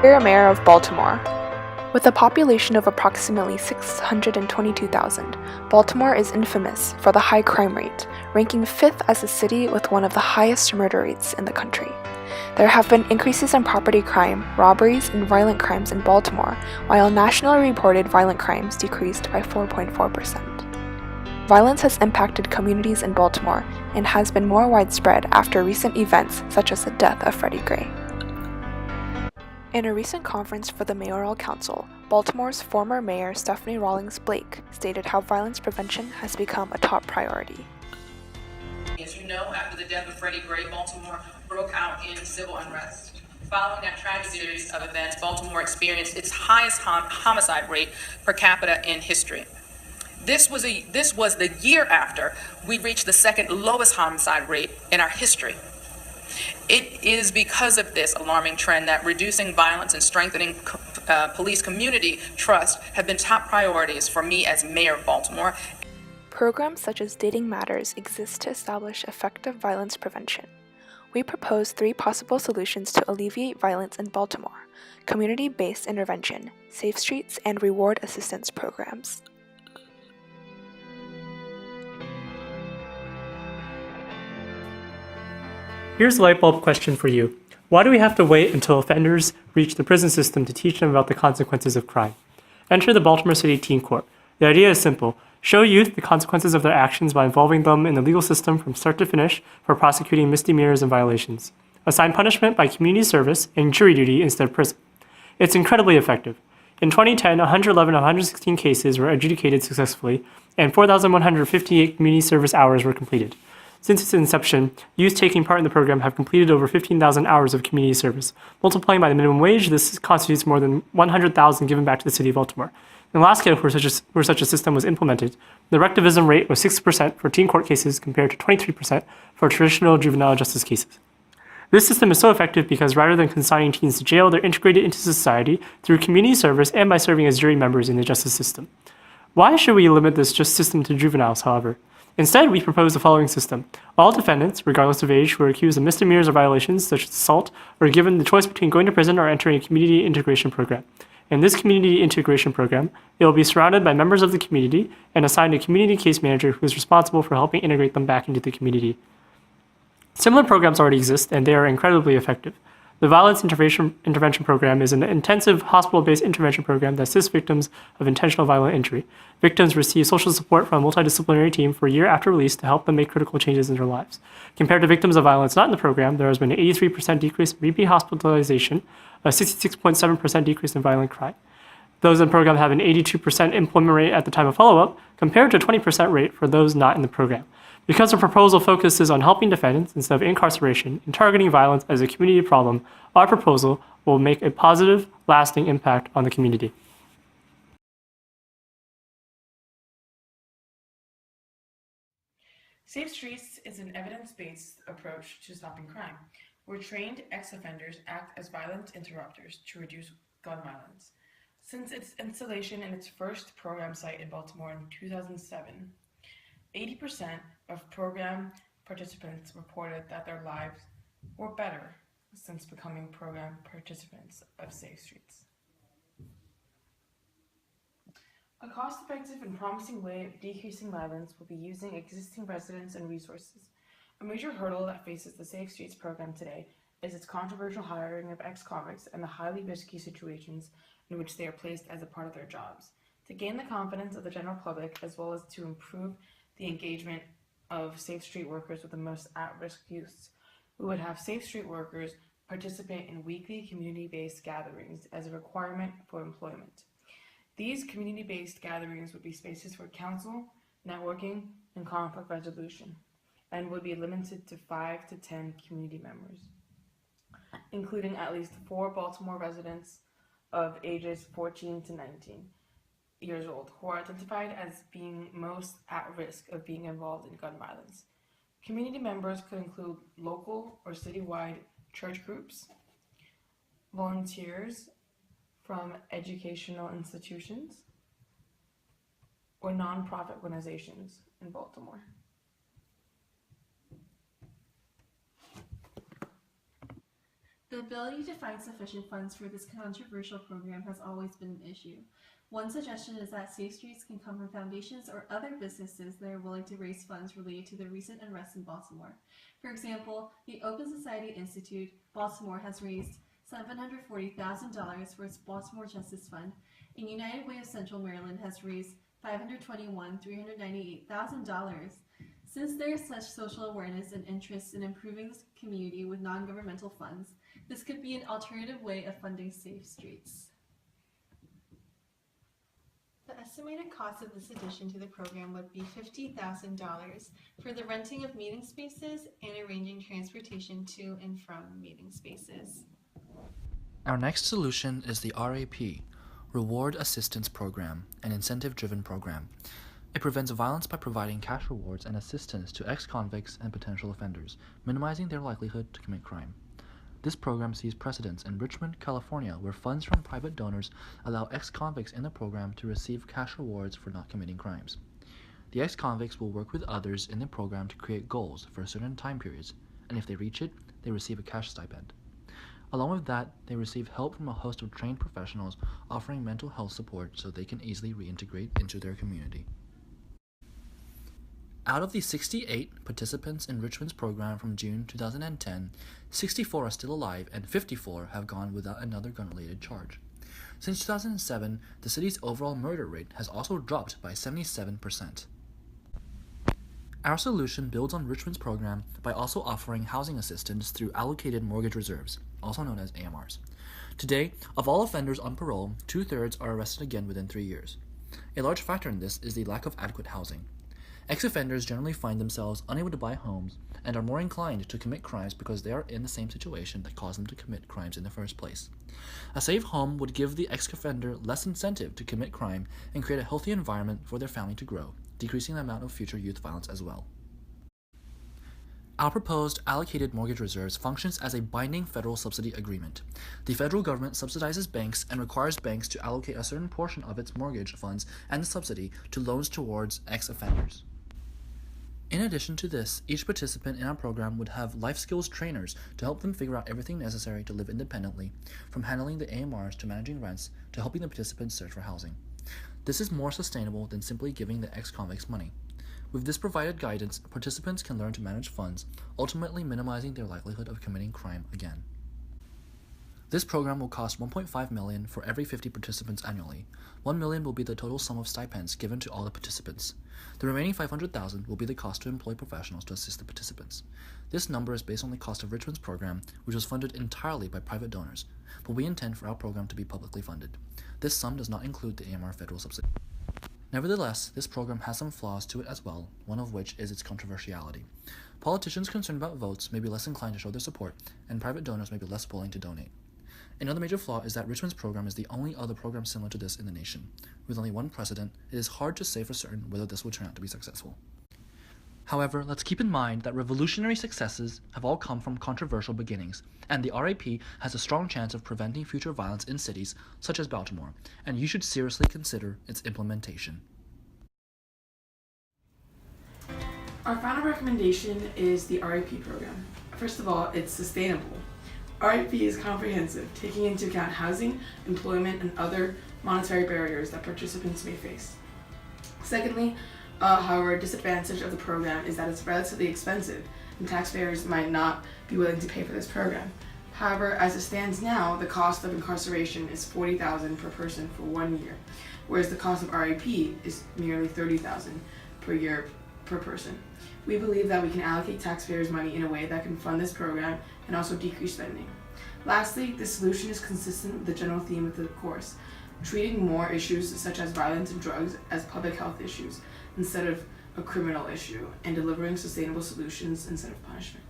Greer, Mayor of Baltimore. With a population of approximately 622,000, Baltimore is infamous for the high crime rate, ranking 5th as a city with one of the highest murder rates in the country. There have been increases in property crime, robberies, and violent crimes in Baltimore, while nationally reported violent crimes decreased by 4.4%. Violence has impacted communities in Baltimore and has been more widespread after recent events such as the death of Freddie Gray. In a recent conference for the Mayoral Council, Baltimore's former mayor Stephanie Rawlings Blake stated how violence prevention has become a top priority. As you know, after the death of Freddie Gray, Baltimore broke out in civil unrest. Following that tragic series of events, Baltimore experienced its highest homicide rate per capita in history. This was the year after we reached the second lowest homicide rate in our history. It is because of this alarming trend that reducing violence and strengthening police community trust have been top priorities for me as mayor of Baltimore. Programs such as Dating Matters exist to establish effective violence prevention. We propose 3 possible solutions to alleviate violence in Baltimore: community-based intervention, safe streets, and reward assistance programs. Here's a light bulb question for you. Why do we have to wait until offenders reach the prison system to teach them about the consequences of crime? Enter the Baltimore City Teen Court. The idea is simple. Show youth the consequences of their actions by involving them in the legal system from start to finish for prosecuting misdemeanors and violations. Assign punishment by community service and jury duty instead of prison. It's incredibly effective. In 2010, 111 of 116 cases were adjudicated successfully, and 4,158 community service hours were completed. Since its inception, youth taking part in the program have completed over 15,000 hours of community service. Multiplying by the minimum wage, this constitutes more than 100,000 given back to the city of Baltimore. In Alaska, where such a system was implemented, the recidivism rate was 6% for teen court cases compared to 23% for traditional juvenile justice cases. This system is so effective because rather than consigning teens to jail, they're integrated into society through community service and by serving as jury members in the justice system. Why should we limit this system to juveniles, however? Instead, we propose the following system. All defendants, regardless of age, who are accused of misdemeanors or violations such as assault, are given the choice between going to prison or entering a community integration program. In this community integration program, they will be surrounded by members of the community and assigned a community case manager who is responsible for helping integrate them back into the community. Similar programs already exist, and they are incredibly effective. The Violence Intervention Program is an intensive hospital-based intervention program that assists victims of intentional violent injury. Victims receive social support from a multidisciplinary team for a year after release to help them make critical changes in their lives. Compared to victims of violence not in the program, there has been an 83% decrease in repeat hospitalization, a 66.7% decrease in violent crime. Those in the program have an 82% employment rate at the time of follow-up, compared to a 20% rate for those not in the program. Because the proposal focuses on helping defendants instead of incarceration and targeting violence as a community problem, our proposal will make a positive, lasting impact on the community. Safe Streets is an evidence-based approach to stopping crime, where trained ex-offenders act as violent interrupters to reduce gun violence. Since its installation in its first program site in Baltimore in 2007, 80% of program participants reported that their lives were better since becoming program participants of Safe Streets. A cost-effective and promising way of decreasing violence will be using existing residents and resources. A major hurdle that faces the Safe Streets program today is its controversial hiring of ex-convicts and the highly risky situations in which they are placed as a part of their jobs. To gain the confidence of the general public, as well as to improve the engagement of Safe Street workers with the most at-risk youths, we would have Safe Street workers participate in weekly community-based gatherings as a requirement for employment. These community-based gatherings would be spaces for counsel, networking, and conflict resolution, and would be limited to 5 to 10 community members, including at least 4 Baltimore residents of ages 14 to 19 years old, who are identified as being most at risk of being involved in gun violence. Community members could include local or citywide church groups, volunteers from educational institutions, or nonprofit organizations in Baltimore. The The ability to find sufficient funds for this controversial program has always been an issue. One suggestion is that Safe Streets can come from foundations or other businesses that are willing to raise funds related to the recent unrest in Baltimore. For example, the Open Society Institute, Baltimore, has raised $740,000 for its Baltimore Justice Fund, and United Way of Central Maryland has raised $521,398,000. Since there is such social awareness and interest in improving the community with non-governmental funds, this could be an alternative way of funding Safe Streets. The estimated cost of this addition to the program would be $50,000 for the renting of meeting spaces and arranging transportation to and from meeting spaces. Our next solution is the RAP, Reward Assistance Program, an incentive-driven program. It prevents violence by providing cash rewards and assistance to ex-convicts and potential offenders, minimizing their likelihood to commit crime. This program sees precedence in Richmond, California, where funds from private donors allow ex-convicts in the program to receive cash rewards for not committing crimes. The ex-convicts will work with others in the program to create goals for certain time periods, and if they reach it, they receive a cash stipend. Along with that, they receive help from a host of trained professionals offering mental health support so they can easily reintegrate into their community. Out of the 68 participants in Richmond's program from June 2010, 64 are still alive and 54 have gone without another gun-related charge. Since 2007, the city's overall murder rate has also dropped by 77%. Our solution builds on Richmond's program by also offering housing assistance through allocated mortgage reserves, also known as AMRs. Today, of all offenders on parole, 2/3 are arrested again within 3 years. A large factor in this is the lack of adequate housing. Ex-offenders generally find themselves unable to buy homes and are more inclined to commit crimes because they are in the same situation that caused them to commit crimes in the first place. A safe home would give the ex-offender less incentive to commit crime and create a healthy environment for their family to grow, decreasing the amount of future youth violence as well. Our proposed allocated mortgage reserves functions as a binding federal subsidy agreement. The federal government subsidizes banks and requires banks to allocate a certain portion of its mortgage funds and the subsidy to loans towards ex-offenders. In addition to this, each participant in our program would have life skills trainers to help them figure out everything necessary to live independently, from handling the AMRs to managing rents to helping the participants search for housing. This is more sustainable than simply giving the ex-convicts money. With this provided guidance, participants can learn to manage funds, ultimately minimizing their likelihood of committing crime again. This program will cost $1.5 million for every 50 participants annually. $1 million will be the total sum of stipends given to all the participants. The remaining $500,000 will be the cost to employ professionals to assist the participants. This number is based on the cost of Richmond's program, which was funded entirely by private donors, but we intend for our program to be publicly funded. This sum does not include the AMR federal subsidy. Nevertheless, this program has some flaws to it as well, one of which is its controversiality. Politicians concerned about votes may be less inclined to show their support, and private donors may be less willing to donate. Another major flaw is that Richmond's program is the only other program similar to this in the nation. With only one precedent, it is hard to say for certain whether this will turn out to be successful. However, let's keep in mind that revolutionary successes have all come from controversial beginnings, and the RAP has a strong chance of preventing future violence in cities such as Baltimore, and you should seriously consider its implementation. Our final recommendation is the RAP program. First of all, it's sustainable. RAP is comprehensive, taking into account housing, employment, and other monetary barriers that participants may face. Secondly, however, a disadvantage of the program is that it's relatively expensive, and taxpayers might not be willing to pay for this program. However, as it stands now, the cost of incarceration is $40,000 per person for 1 year, whereas the cost of RAP is merely $30,000 per year per person. We believe that we can allocate taxpayers' money in a way that can fund this program and also decrease spending. Lastly, the solution is consistent with the general theme of the course, treating more issues such as violence and drugs as public health issues instead of a criminal issue, and delivering sustainable solutions instead of punishment.